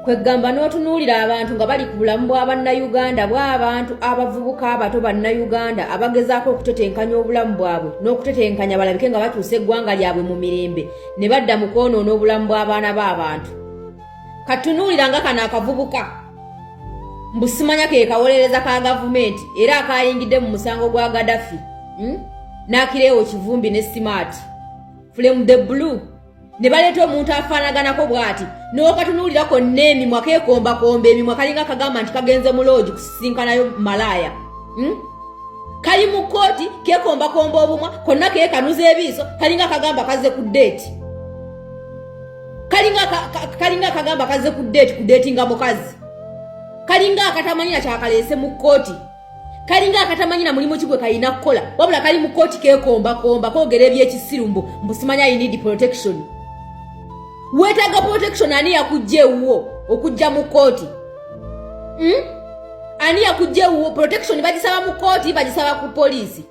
kwegamba n'otunuulira abantu nga bali ku bulamu bw'Abannayuganda bw'abantu abavubuka abato Bannayuganda abagezaako okutetenkanya obulamu bwabwe n'okutetenkanya balabike nga batuusa eggwanga lyabwe mu mirembe ne badda mu kwonoona obulamu bw'abaana b'abantu. Katunuulira nga kano akavubuka mbu simanya ke kawolereza ka gavumenti era akayingidde mu musango gwa Gaddafi n'Akireewo Kivumbi ne Smart Flame the Blue ne baleeta omuntu afaanaganako bw'ati n'okatunuulirako n'emimwa keekombakomba emimwa kalinga kagamba nti kagenze mu loogi kusisinkanayo malaaya. Kali mu kkooti keekombakomba obumwa konna keekanuza ebiiso kalinga kagamba kaze ku ddeeti. Kalinga kagamba kaze ku ddeeti nga mukazi. Kalinga akatamanyina kyakaleese mu kkooti. Kalinga akatamanyina mulimu kigwe kalina kukola wabula kali mu kkooti keekombakomba koogera ebyekisiru mbu simanya you need protection. Weetaaga protection ani yakugjeewo okujja mu kkooti? Ani yakugjeewo protection bagisaba mu kkooti bagisaba ku poliisi?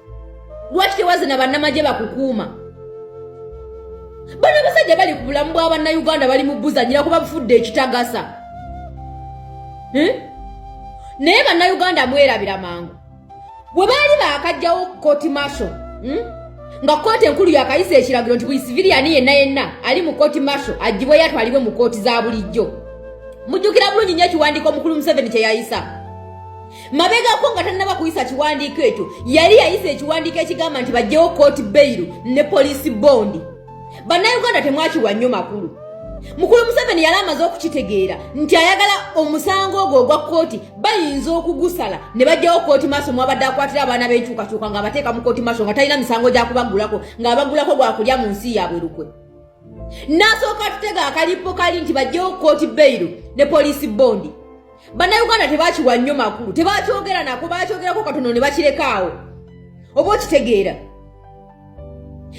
Lwaki tewaze na bannamagye bakukuuma? Bano basajja bali ku bulamu bw'Abannayuganda bali mu buzanyira kuba bufudde ekitagasa. Naye Bannayuganda mwerabira mangu. Bwe baali baakajjawo kkooti marshal nga kkooti enkulu yakayisa ekiragiro nti buli siviliani yenna ali mu kkooti marshal agibwe yatwalibwe mu kkooti za bulijjo. Mujjukira bulungi nnyo ekiwandiiko Mukulu Museveni kye yayisa. Mabegako nga tannaba kuyisa kiwandiiko ekyo yali yayisa ekiwandiiko ekigamba nti bajjewo kkooti bail ne poliisi bondi. Bannayuganda temwakiwa nnyo makulu. Mukulu Museveni yali amaze okukitegeera nti ayagala omusango ogwo ogwa kkooti bayinza okugusala ne bajjawo kkooti maaso mwabadde akwatira abaana b'enkyukakyuka nga abateeka mu kkooti maaso nga talina misango gyakubagulako ng'abagulako gwakulya mu nsi yaabwe lukwe. N'asooka tutega akalipo kali nti bajjewo kkooti bail ne poliisi bondi. Bannayuganda tebakiwa nnyo makulu tebakyogera nako bakyogerako katono ne bakirekaawo. Oba okitegeera?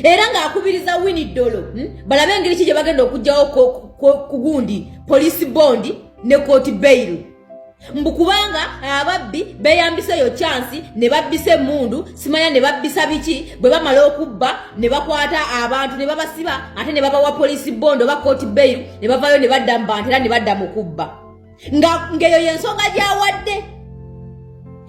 Era ng'akubiriza Winnie Dolo balabe engeri ki gye bagenda okugjawo ku gundi poliisi bondi ne kkooti bail. Mbu kubanga ababbi beeyambiseyo chansi ne babbisa emmundu simanya ne babbisa biki bwe bamala okubba ne bakwata abantu ne babasiba ate ne babawa poliisi bondi oba kkooti bail ne bavayo ne badda mu bantu era ne badda mu kubba. Ng'eyo y'ensonga gy'awadde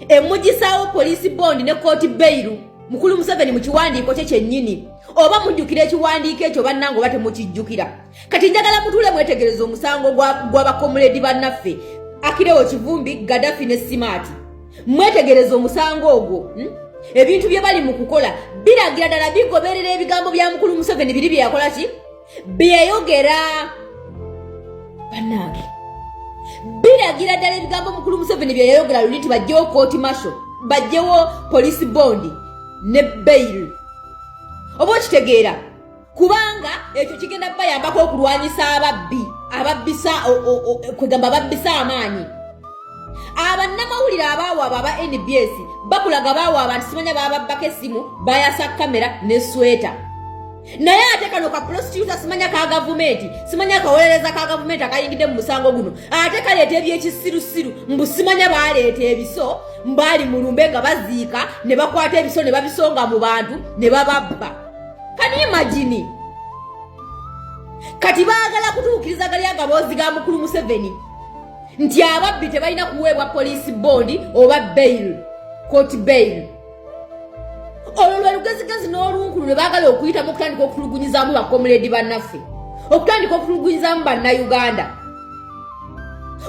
emugisaawo poliisi bondi ne kkooti bail Mukulu Museveni mu kiwandiiko kye kyennyini. Oba mujjukira ekiwandiiko ekyo bannange oba temukijjukira. Kati njagala mutuule mwetegereza omusango gw'abakomuledi bannaffe Akireewo Kivumbi, Gaddafi ne Smart. Mwetegereza omusango ogwo. Ebintu bye bali mu kukola biragira ddala bigoberera ebigambo bya Mukulu Museveni biri bye yakola ki? Byeyogera. Bannange. Biragira ddala ebigambo Mukulu Museveni bye yayogera luli nti bajjewo kkooti marshal, bajjewo poliisi bondi ne bail. Oba okitegeera kubanga ekyo kigenda bayambako okulwanyisa ababbisa kwegamba babbisa amaanyi. Abannamawulire abaawaaba aba NBS bakulaga baawaaba nti simanya baababbako essimu bayasa kamera ne sweta. Naye ate kano ka prostitute simanya ka gavumenti simanya kawolereza ka gavumenti akayingidde mu musango guno ate kaleeta ebyekisirusiru mbu simanya baaleeta ebiso mbali mulumbe nga baziika ne bakwata ebiso ne babisonga mu bantu ne bababba. Can you imagine? Kati baagala kutuukiriza gali agaboozi ga Mukulu Museveni nti ababbi tebalina kuweebwa poliisi bondi oba bail kkooti bail. Olwo lwe lugezigezi n'olunkulu lwe baagala okuyitamu okutandika okutulugunyizaamu bakomuledi bannaffe okutandika okutulugunyizaamu Bannayuganda.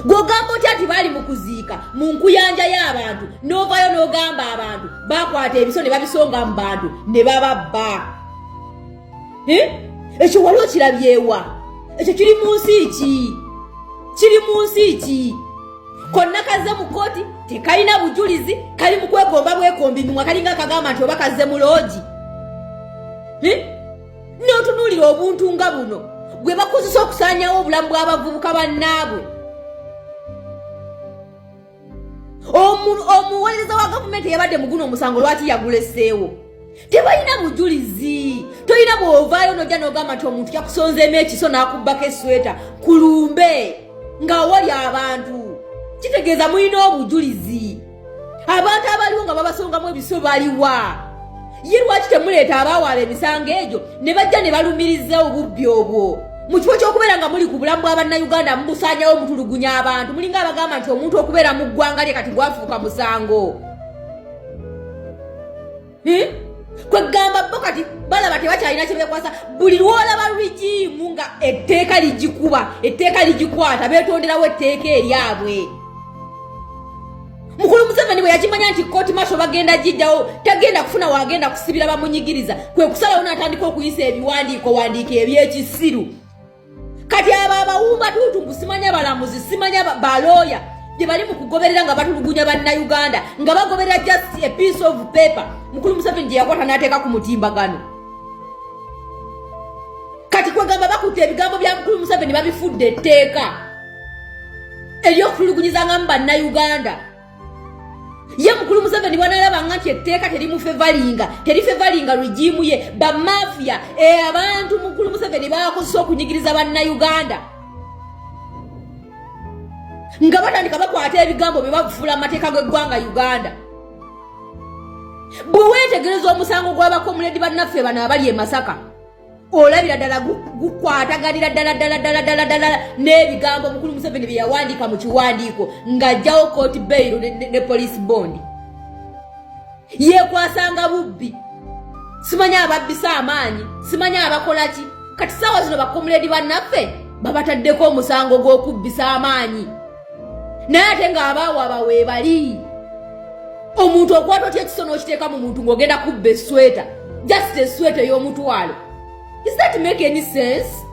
Gw'ogamba otya nti baali mu kuziika mu nkuyanja y'abantu n'ovaayo n'ogamba abantu bakwata ebiso ne babisonga mu bantu ne bababba. Ekyo wali okirabyewa? Ekyo kiri mu nsi ki? Kiri mu nsi ki? Konna kazze mu kkooti tekalina bujulizi kali mu kwegomba bwekombi mimwa kalinga kagamba nti oba kazze mu loogi. N'otunuulira obuntu nga buno bwe bakozesa okusaanyawo obulamu bw'abavubuka bannaabwe. Omuweereza wa gavumenti eyabadde mu guno omusango lwaki yaguleseewo? Tebalina bujulizi. Tolina bw'ovaayo n'ojja n'ogamba nti omuntu yakusonzeemu ekiso n'akubbako esweta kulumbe nga wali abantu. Kitegeeza mulina obujulizi. Abantu abaliwo nga babasongamu ebiso baliwa? Ye lwaki temuleeta abaawaaba emisango egyo ne bajja ne balumiriza obubbi obwo? Mukiwa ky'okubeera nga muli ku bulamu bw'Abannayuganda mubusaanyawo mutulugunya abantu mulinga abagamba nti omuntu okubeera mu ggwanga lye kati gwafuuka musango. Kwegamba bo kati balaba tebakyalina kye beekwasa buli lwolaba luligimu nga etteeka ligikwata beetonderawo etteeka eryabwe. Mukulu Museveni bwe yakimanya nti kooti masho bagenda gijjawo tagenda kufuna wagenda kusibira bamunyigiriza kwe kusalawo n'atandika okuyisa wandiika ebyekisiru. Kati abo abawumba tuutumbu simanya balamuzi simanya balooya gye bali mu kugoberera nga batulugunya Bannayuganda nga bagoberera just a piece of paper. Mukulu Museveni gye yakwata n'ateeka ku mutimbagano. Kati kwegamba bakutte ebigambo bya Mukulu Museveni babifudde etteeka ery'okutulugunyizangamu Bannayuganda. Ye Mukulu Museveni bwanalaba nti etteeka terifevalinga regimu ye bamafia abantu Mukulu Museveni bakozesa okunyigiriza Bannayuganda nga batandika bakwata ebigambo bye bafuula amateeka g'eggwanga Uganda. Bwe weetegereza omusango gw'abakomuledi bannaffe bano abali e Masaka olabira ddala gukwataganira ddala n'ebigambo Mukulu Museveni bye yawandiika mu kiwandiiko ng'ajjawo court bail ne police bond. Yeekwasanga bubbi. Simanya ababbisa amaanyi, simanya abakola ki. Kati ssaawa zino bakomuledi bannaffe babataddeko omusango gw'okubbisa amaanyi. Naye ate ng'abaawo abawe bali. Omuntu okwata otya ekisono okiteeka mu muntu ng'ogenda kubba esweta. Just esweta ey'omutwalo. Does that make any sense?